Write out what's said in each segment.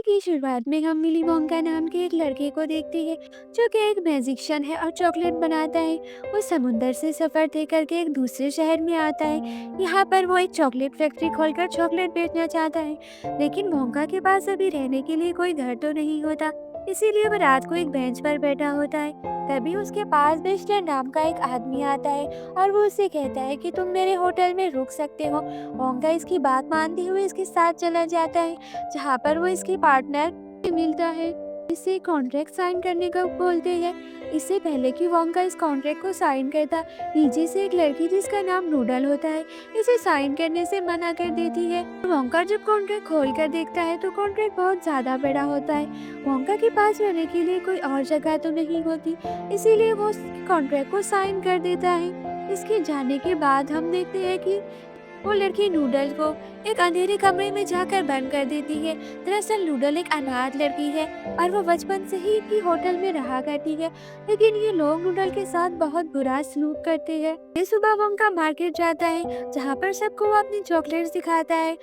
की शुरुआत में हम विली वोंका नाम के एक लड़के को देखते हैं जो कि एक मैजिशियन है और चॉकलेट बनाता है। वो समुंदर से सफर तय करके एक दूसरे शहर में आता है। यहाँ पर वो एक चॉकलेट फैक्ट्री खोलकर चॉकलेट बेचना चाहता है, लेकिन वोंका के पास अभी रहने के लिए कोई घर तो नहीं होता, इसीलिए वो रात को एक बेंच पर बैठा होता है। तभी उसके पास बेस्टर नाम का एक आदमी आता है और वो उससे कहता है कि तुम मेरे होटल में रुक सकते हो। वोंका इसकी बात मानते हुए इसके साथ चला जाता है, जहाँ पर वो इसके पार्टनर से मिलता है। इसे कॉन्ट्रैक्ट साइन करने का बोलते हैं। इससे पहले कि वोंका इस कॉन्ट्रैक्ट को साइन करता, नीचे से एक लड़की जिसका नाम नूडल होता है इसे साइन करने से मना कर देती है। वोंका जब कॉन्ट्रैक्ट खोल कर देखता है तो कॉन्ट्रैक्ट बहुत ज्यादा बड़ा होता है। वोंका के पास रहने के लिए कोई और जगह तो नहीं होती, इसीलिए वो कॉन्ट्रैक्ट को साइन कर देता है। इसके जाने के बाद हम देखते हैं कि वो लड़की नूडल को एक अंधेरे कमरे में जाकर बंद कर देती है। दरअसल नूडल एक अनाथ लड़की है और वो बचपन से ही की होटल में रहा करती है, लेकिन ये लोग नूडल के साथ बहुत बुरा सलूक करते हैं। ये सुबह वोंका मार्केट जाता है, जहाँ पर सबको वो अपनी चॉकलेट्स दिखाता है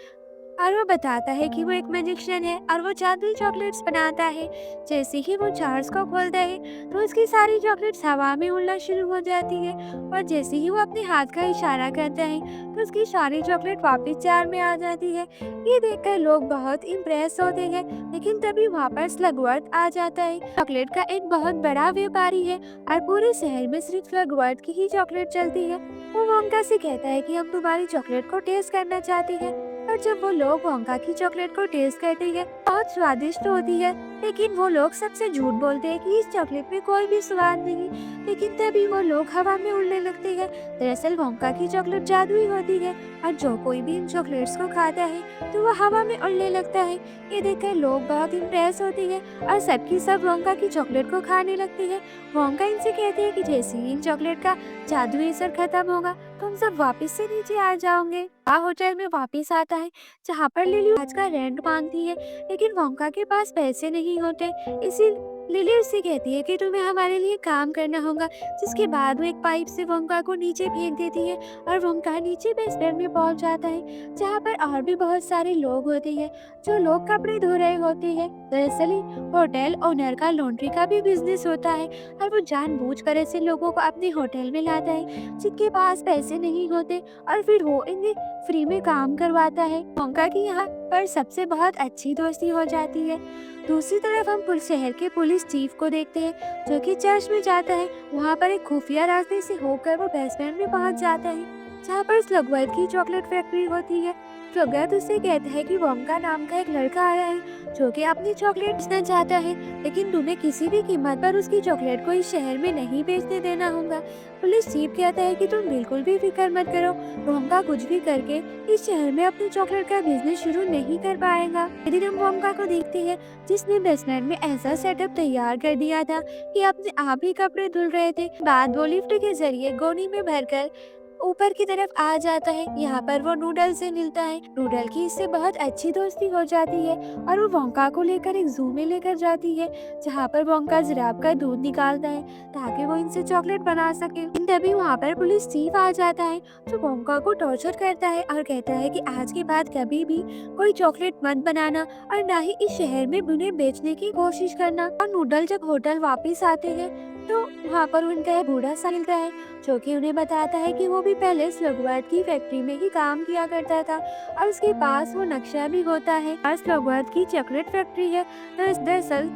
और वो बताता है कि वो एक मैजिशियन है और वो जादुई चॉकलेट्स बनाता है। जैसे ही वो जार्स को खोलता है तो उसकी सारी चॉकलेट्स हवा में उड़ना शुरू हो जाती है, और जैसे ही वो अपने हाथ का इशारा करता है तो उसकी सारी चॉकलेट वापस जार में आ जाती है। ये देखकर लोग बहुत इम्प्रेस होते हैं, लेकिन तभी वहाँ पर स्लगवर्थ आ जाता है। चॉकलेट का एक बहुत बड़ा व्यापारी है और पूरे शहर में सिर्फ स्लगवर्थ की ही चॉकलेट चलती है। वो वोंका से कहता है कि हम तुम्हारी चॉकलेट को टेस्ट करना चाहते हैं। और जब वो लोग वोंका की चॉकलेट को टेस्ट करते हैं, बहुत स्वादिष्ट होती है, लेकिन वो लोग सबसे झूठ बोलते हैं कि इस चॉकलेट में कोई भी स्वाद नहीं। लेकिन तभी वो लोग हवा में उड़ने लगते हैं। दरअसल वोंका की चॉकलेट जादुई होती है और जो कोई भी इन चॉकलेट्स को खाता है तो वो हवा में उड़ने लगता है। ये देखकर लोग बहुत इम्प्रेस होते हैं और सबकी सब वोंका की चॉकलेट को खाने लगते हैं। वोंका इनसे कहते हैं कि जैसे ही इन चॉकलेट का जादुई असर खत्म होगा तुम सब वापस से नीचे आ जाओगे। होटल में वापस आता है, जहाँ पर लिली आज का रेंट मांगती है, लेकिन वोंका के पास पैसे नहीं होते। इसी लिली उससे कहती है कि तुम्हें हमारे लिए काम करना होगा, जिसके बाद वो एक पाइप से वोंका को नीचे फेंक देती है और वोंका नीचे बेसमेंट में पहुंच जाता है, जहाँ पर और भी बहुत सारे लोग होते हैं जो लोग कपड़े धो रहे होते हैं। दरअसल होटल ओनर का लॉन्ड्री का भी बिजनेस होता है और वो जानबूझकर ऐसे लोगों को अपने होटल में लाता है जिनके पास पैसे नहीं होते, और फिर वो इन्हें फ्री में काम करवाता है। वोंका की यहाँ पर सबसे बहुत अच्छी दोस्ती हो जाती है। दूसरी तरफ हम शहर के पुलिस चीफ को देखते हैं जो कि चर्च में जाता है। वहाँ पर एक खुफिया रास्ते से होकर वो बेसमेंट में पहुँच जाता है, जहाँ पर स्लगवर्थ की चॉकलेट फैक्ट्री होती है। स्लगवर्थ उससे कहता है कि वोंका नाम का एक लड़का आया है जो कि अपनी चॉकलेट बेचना चाहता है, लेकिन तुम्हें किसी भी कीमत पर उसकी चॉकलेट को इस शहर में नहीं बेचने देना होगा। पुलिस चीफ कहता है कि तुम बिल्कुल भी फिक्र मत करो, वोंका कुछ भी करके इस शहर में अपनी चॉकलेट का बिजनेस शुरू नहीं कर पाएगा। एक दिन हम वोंका को देखते हैं जिसने बेसमेंट में ऐसा सेटअप तैयार कर दिया था कि अपने आप ही कपड़े धुल रहे थे। बाद वो लिफ्ट के जरिए गोनी में भरकर ऊपर की तरफ आ जाता है। यहाँ पर वो नूडल से मिलता है। नूडल की इससे बहुत अच्छी दोस्ती हो जाती है और वो वोंका को लेकर एक जू में लेकर जाती है, जहाँ पर वोंका जिराफ का दूध निकालता है ताकि वो इनसे चॉकलेट बना सके। तभी वहाँ पर पुलिस चीफ आ जाता है जो वोंका को टॉर्चर करता है और कहता है कि आज के बाद कभी भी कोई चॉकलेट मत बनाना और ना ही इस शहर में उन्हें बेचने की कोशिश करना। और नूडल जब होटल वापस आते हैं तो वहाँ पर उनका एक बूढ़ा सा मिलता है जो कि उन्हें बताता है कि वो भी पहले स्लगवर्थ की फैक्ट्री में ही काम किया करता था और उसके पास वो नक्शा भी होता है और स्लगवर्थ की चॉकलेट फैक्ट्री है। दरअसल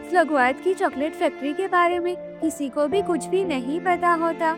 स्लगवर्थ की चॉकलेट फैक्ट्री के बारे में किसी को भी कुछ भी नहीं पता होता,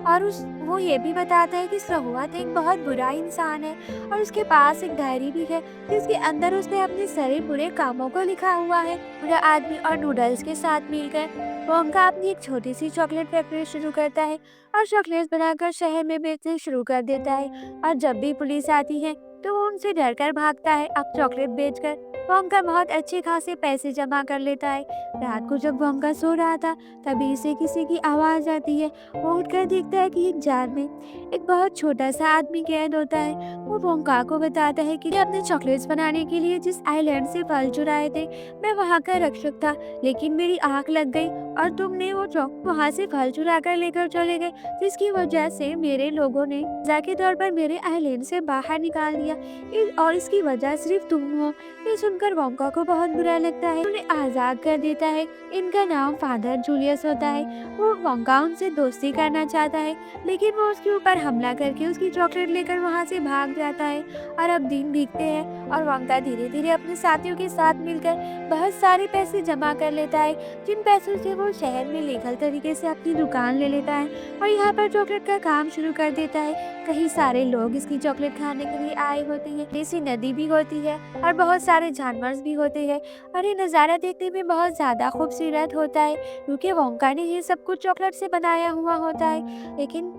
और वो ये भी बताता है कि स्लगवर्थ एक बहुत बुरा इंसान है और उसके पास एक डायरी भी है जिसके अंदर उसने अपने सारे बुरे कामों को लिखा हुआ है। बुरा आदमी और नूडल्स के साथ मिलकर वोंका अपनी एक छोटी सी चॉकलेट फैक्ट्री शुरू करता है और चॉकलेट्स बनाकर शहर में बेचने शुरू कर देता है। और जब भी पुलिस आती है तो वो उनसे डरकर भागता है। अब चॉकलेट बेचकर वोंका बहुत अच्छे खासे पैसे जमा कर लेता है। रात को जब वोंका सो रहा था तभी इसे किसी की आवाज आती है। वो उठकर देखता है कि एक जार में एक बहुत छोटा सा आदमी कैद होता है। वो वोंका को बताता है कि अपने चॉकलेट्स बनाने के लिए जिस आइलैंड से फल चुराए थे मैं वहाँ का रक्षक था, लेकिन मेरी आंख लग गई और तुमने वो वहाँ से फल चुरा कर लेकर चले गए, जिसकी वजह से मेरे लोगों ने सजा के तौर पर मेरे आइलैंड से बाहर निकाल दिया। दिया और इसकी वजह सिर्फ तुम हो। ये सुनकर वोंका को बहुत बुरा लगता है, उन्हें आज़ाद कर देता है। इनका नाम फादर जूलियस होता है। वो वोंका उनसे दोस्ती करना चाहता है, लेकिन वो उसके ऊपर हमला करके उसकी चॉकलेट लेकर वहाँ से भाग जाता है। और अब दिन बीतते हैं और वोंका धीरे धीरे अपने साथियों के साथ मिलकर बहुत सारे पैसे जमा कर लेता है, जिन पैसों से वो शहर में लीगल तरीके से अपनी दुकान ले लेता है और यहाँ पर चॉकलेट का काम शुरू कर देता है। कई सारे लोग इसकी चॉकलेट खाने के लिए आए होते हैं। ऐसी नदी भी होती है और बहुत सारे जानवर भी होते हैं और ये नज़ारा देखने में बहुत ज़्यादा खूबसूरत होता है, क्योंकि वोंका ने ये सब कुछ चॉकलेट से बनाया हुआ होता है। लेकिन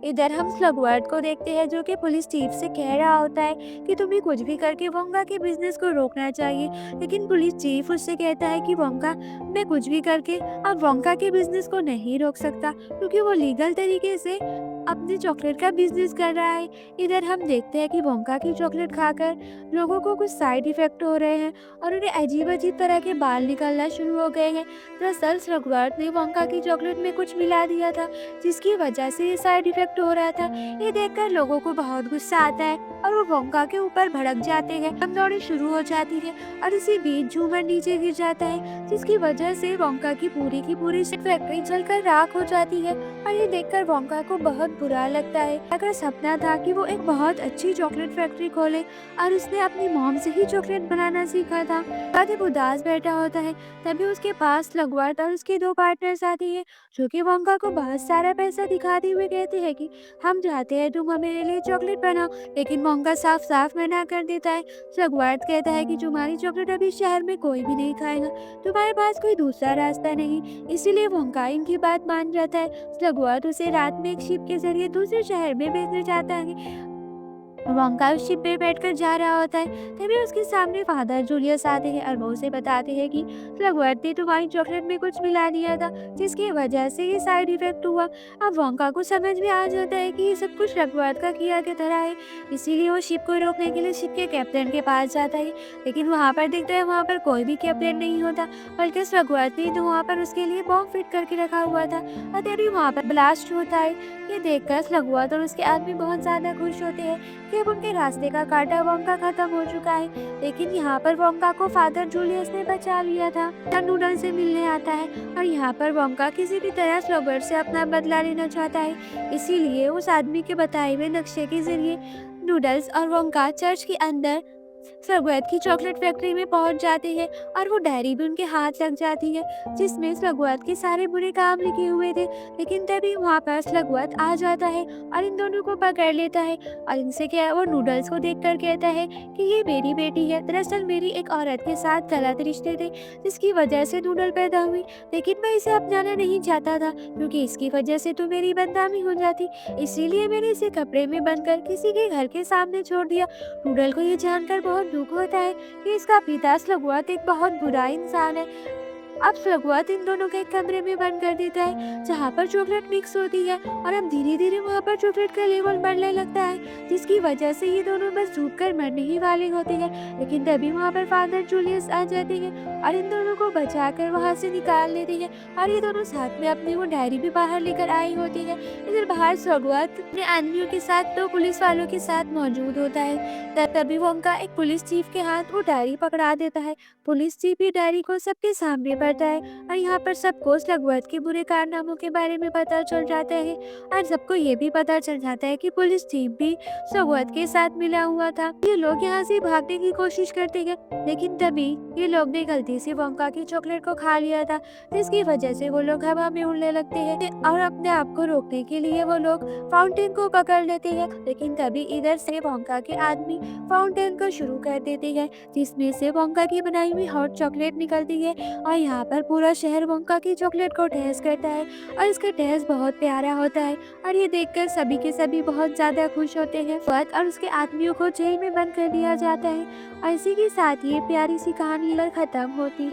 इधर हम स्लगवर्थ को देखते हैं, जो कि पुलिस चीफ से कह रहा होता है कि तुम्हें कुछ भी करके वोंका के बिजनेस को रोकना चाहिए। लेकिन पुलिस चीफ उससे कहता है कि वोंका, मैं कुछ भी करके अब वोंका के बिजनेस को नहीं रोक सकता, क्योंकि वो लीगल तरीके से अपने चॉकलेट का बिजनेस कर रहा है। इधर हम देखते हैं कि वोंका की चॉकलेट खाकर लोगों को कुछ साइड इफेक्ट हो रहे हैं और उन्हें अजीब अजीब तरह के बाल निकलना शुरू हो गए हैं। दरअसल स्लगवर्थ ने वोंका की चॉकलेट में कुछ मिला दिया था, जिसकी वजह से ये साइड इफेक्ट हो रहा था। ये देखकर लोगों को बहुत गुस्सा आता है और वो वोंका के ऊपर भड़क जाते हैं। दौड़े शुरू हो जाती है और इसी बीच झूमर नीचे गिर जाता है, जिसकी वजह से वोंका की पूरी फैक्ट्री जलकर राख हो जाती है। और ये देखकर वोंका को बहुत बुरा लगता है। अगर सपना था कि वो एक बहुत अच्छी चॉकलेट फैक्ट्री खोले और उसने अपनी मॉम से ही चॉकलेट बनाना सीखा था। जब उदास बैठा होता है, तभी उसके पास स्लगवर्थ और उसके दो पार्टनर्स आते हैं, जो कि वोंका को बहुत सारा पैसा दिखाते हुए कहते हैं कि हम चाहते हैं तुम मेरे लिए चॉकलेट बनाओ। लेकिन वोंका साफ साफ मना कर देता है। स्लगवर्थ कहता है कि तुम्हारी चॉकलेट अभी शहर में कोई भी नहीं खाएगा, तुम्हारे पास कोई दूसरा रास्ता नहीं। इसीलिए वोंका इनकी बात मान जाता है। स्लगवर्थ उसे रात में एक शिप के जरिए दूसरे शहर में भेजना चाहता है। वोंका उस शिप पे बैठकर जा रहा होता है, तभी उसके सामने फादर जूलियस आते हैं और वो उसे बताते हैं कि स्लगवर्थ ने तुम्हारी चॉकलेट में कुछ मिला दिया था, जिसकी वजह से ये साइड इफेक्ट हुआ। अब वोंका को समझ में आ जाता है कि ये सब कुछ स्लगवर्थ का किया की तरह है। इसीलिए वो शिप को रोकने के लिए शिप के कैप्टन के पास जाता है, लेकिन वहाँ पर देखता है वहाँ पर कोई भी कैप्टन नहीं होता, बल्कि स्लगवर्थ ने तो वहाँ पर उसके लिए बॉम्ब फिट करके रखा हुआ था और तभी वहाँ पर ब्लास्ट होता है। ये देखकर स्लगवर्थ और उसके आदमी बहुत ज़्यादा खुश होते हैं कि अब उनके रास्ते का कांटा वोंका खत्म हो चुका है। लेकिन यहाँ पर वोंका को फादर जूलियस ने बचा लिया था। नूडल से मिलने आता है और यहाँ पर वोंका किसी भी तरह स्लगवर्थ से अपना बदला लेना चाहता है। इसीलिए उस आदमी के बताए हुए नक्शे के जरिए नूडल्स और वोंका चर्च के अंदर स्लगवर्थ की चॉकलेट फैक्ट्री में पहुंच जाते हैं और वो डायरी भी उनके हाथ लग जाती है, जिसमें स्लगवर्थ के सारे बुरे काम लिखे हुए थे। लेकिन तभी वहाँ पर स्लगवर्थ आ जाता है और इन दोनों को पकड़ लेता है और इनसे क्या वो नूडल्स को देखकर कहता है कि ये मेरी बेटी है। दरअसल मेरी एक औरत के साथ गलत रिश्ते थे, जिसकी वजह से नूडल पैदा हुई, लेकिन मैं इसे अपनाना नहीं चाहता था, क्योंकि इसकी वजह से तो मेरी बदनामी हो जाती। इसीलिए मैंने इसे कपड़े में बंदकर किसी के घर के सामने छोड़ दिया। नूडल को ये जानकर बहुत दुख होता है कि इसका पिता स्लगवर्थ एक बहुत बुरा इंसान है। अब स्लगवर्थ इन दोनों को एक कमरे में बंद कर देता है, जहाँ पर चॉकलेट मिक्स होती है और अब धीरे धीरे वहाँ पर चॉकलेट का लेवल बढ़ने लगता है, जिसकी वजह से ये दोनों बस डूब कर मरने ही वाले होते हैं। लेकिन तभी वहाँ पर फादर जूलियस आ जाते हैं और इन दोनों को बचाकर वहाँ से निकाल लेते हैं और ये दोनों साथ में अपनी वो डायरी भी बाहर लेकर आई होती है। इधर बाहर स्लगवर्थ अपने आदमियों के साथ दो पुलिस वालों के साथ मौजूद होता है। तभी वोंका एक पुलिस चीफ के हाथ वो डायरी पकड़ा देता है। पुलिस चीफ ही डायरी को सबके सामने पढ़ता है और यहाँ पर सबको स्लगवर्थ के बुरे कारनामों के बारे में पता चल जाता है और सबको ये भी पता चल जाता है कि पुलिस चीफ भी स्लगवर्थ के साथ मिला हुआ था। ये लोग यहाँ से भागने की कोशिश करते हैं, लेकिन तभी ये लोग ने गलती से वोंका की चॉकलेट को खा लिया था, जिसकी वजह से वो लोग हवा में उड़ने लगते हैं और अपने आप को रोकने के लिए वो लोग फाउंटेन को पकड़ लेते हैं। लेकिन तभी इधर से वोंका के आदमी फाउंटेन को शुरू कर देते हैं, जिसमें से वोंका की बनाई हुई हॉट चॉकलेट निकलती है और यहाँ पर पूरा शहर वोंका की चॉकलेट को टेस्ट करता है और इसका टेस्ट बहुत प्यारा होता है और ये देखकर सभी के सभी बहुत ज्यादा खुश होते हैं। फत और उसके आदमियों को जेल में बंद कर दिया जाता है और इसी के साथ ये प्यारी सी कहानी खत्म होती है।